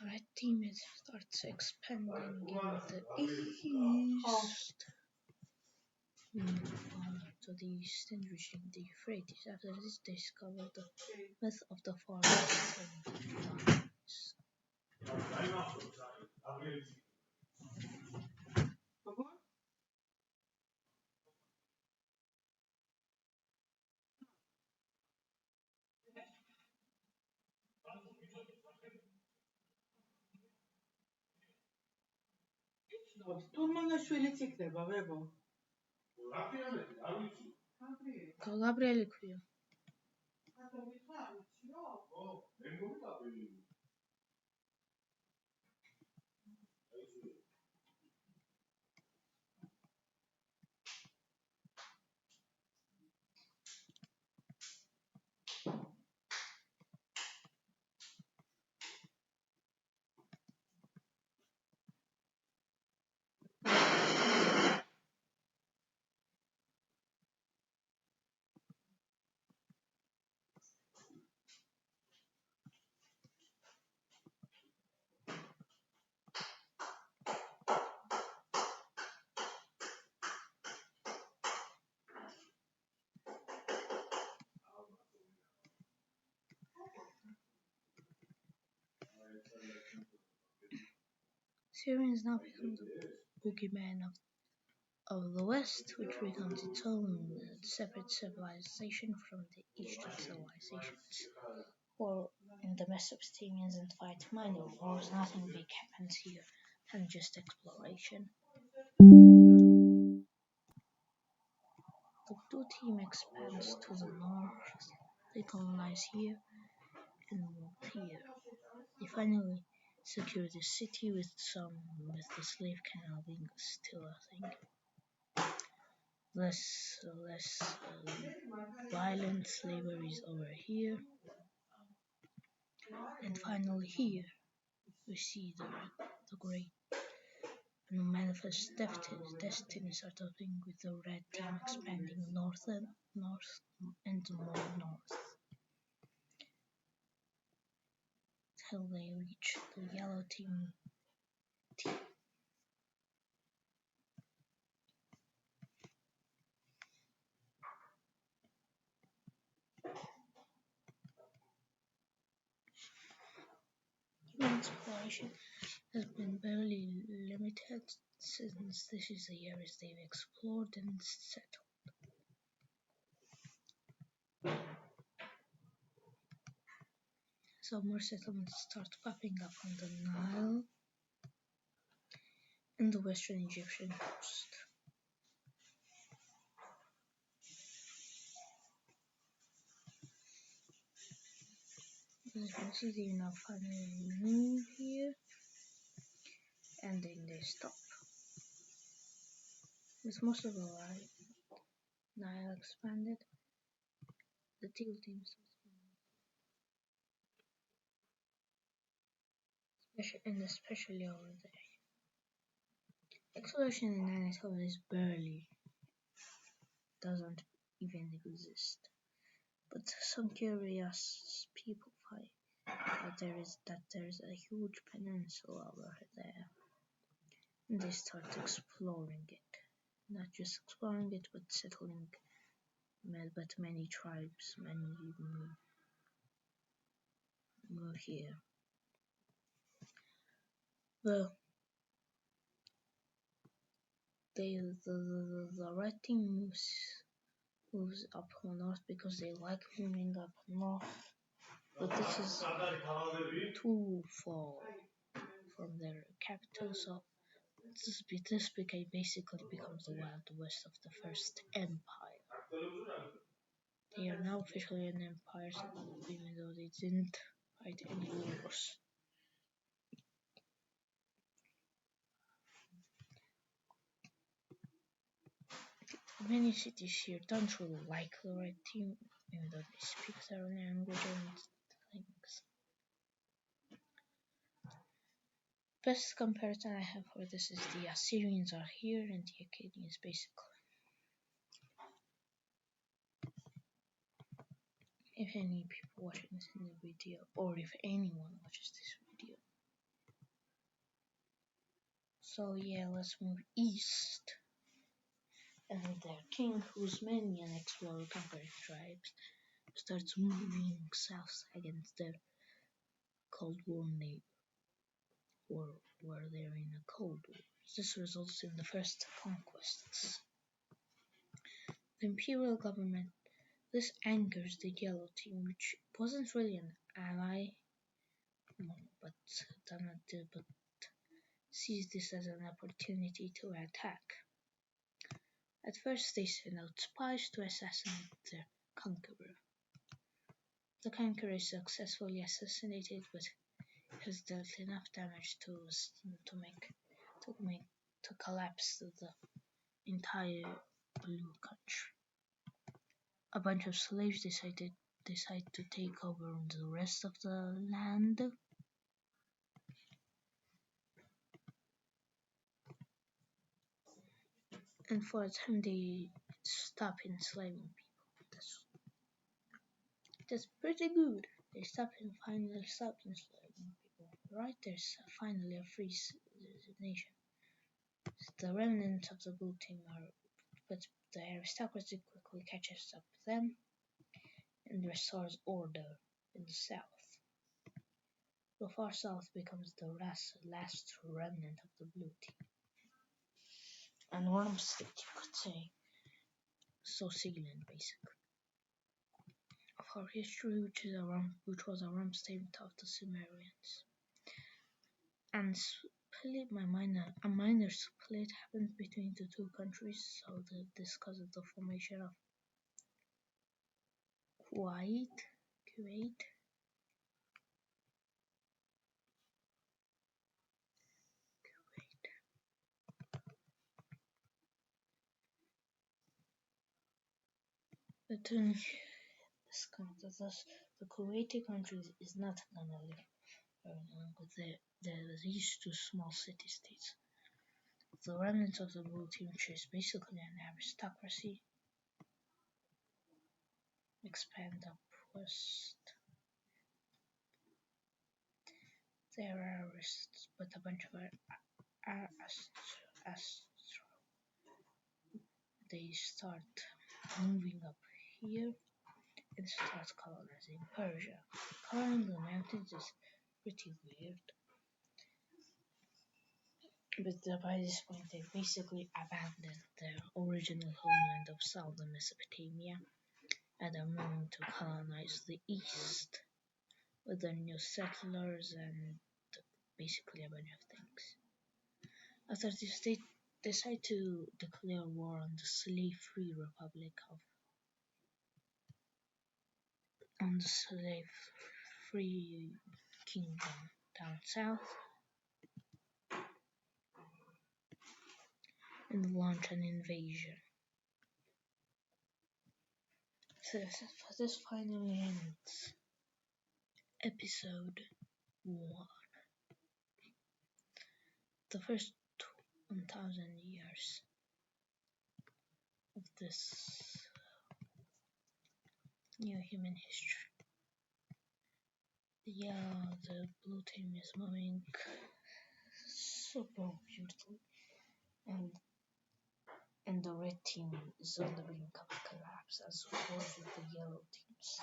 The red team starts expanding in the east. We move on to the east and reaching the Euphrates. After this, they discover the myth of the forest and the flowers. Gabriele qui. Syrians now become the boogeyman of the West, which becomes its own separate civilization from the Eastern civilizations. While in the Mesopotamians and fight minor wars, nothing big happens here than just exploration. The blue team expands to the north. They colonize here and move here. They finally secure the city with the slave canal being still a thing. Less violent slavery is over here. And finally here we see the great and manifest destiny sort of thing, with the red team expanding north and more north till they reach the yellow team. Human exploration has been barely limited since this is the areas they've explored and settled. So more settlements start popping up on the Nile and the western Egyptian coast. As you can see, they now finally move here, and then they stop. With most of the Nile expanded, the teal team and especially over there. Exploration in Anatolia is doesn't even exist. But some curious people find that there is a huge peninsula over there. And they start exploring it. Not just exploring it, but settling. But many tribes, move here. Well, the red team moves up north because they like moving up north, but this is too far from their capital, so this basically becomes the Wild West of the First Empire. They are now officially an empire, even though they didn't fight any wars. Many cities here don't really like the red team, even though they speak their own language and things. Best comparison I have for this is the Assyrians are here and the Akkadians basically. If any people watching this in the video, or if anyone watches this video, So yeah, let's move east. And their king, whose many and explored conquering tribes, starts moving south against their Cold War neighbor, or where they're in a Cold War. This results in the first conquests. The imperial government. This angers the Yellow Team, which wasn't really an ally, but sees this as an opportunity to attack. At first, they send out spies to assassinate their conqueror. The conqueror is successfully assassinated, but has dealt enough damage to collapse the entire blue country. A bunch of slaves decide to take over the rest of the land. And for a time they stop enslaving people. That's pretty good. They finally stop enslaving people. Right, there's finally a free nation. The remnants of the blue team but the aristocracy quickly catches up with them and restores order in the south. The far south becomes the last remnant of the blue team. And Worm State, you could say. So Sealand, basically. Of our history, which was a realm state of the Sumerians. And a minor split happened between the two countries, so this causes the formation of Kuwait. But the Kuwaiti country is not gonna live very long with these two small city-states. The remnants of the blue team, which is basically an aristocracy, expand up west. There are arists, but a bunch of they start moving up here and start colonizing Persia. Coloring the mountains is pretty weird, but by this point they basically abandoned their original homeland of southern Mesopotamia and are moving to colonize the east with their new settlers and basically a bunch of things. After this, they decide to declare war on the slave-free Republic on the slave-free kingdom down south and launch an invasion. So this finally ends episode 1. The first 1,000 years of this new human history. Yeah, the blue team is moving super beautifully, and the red team is on the brink of collapse as well as the yellow teams.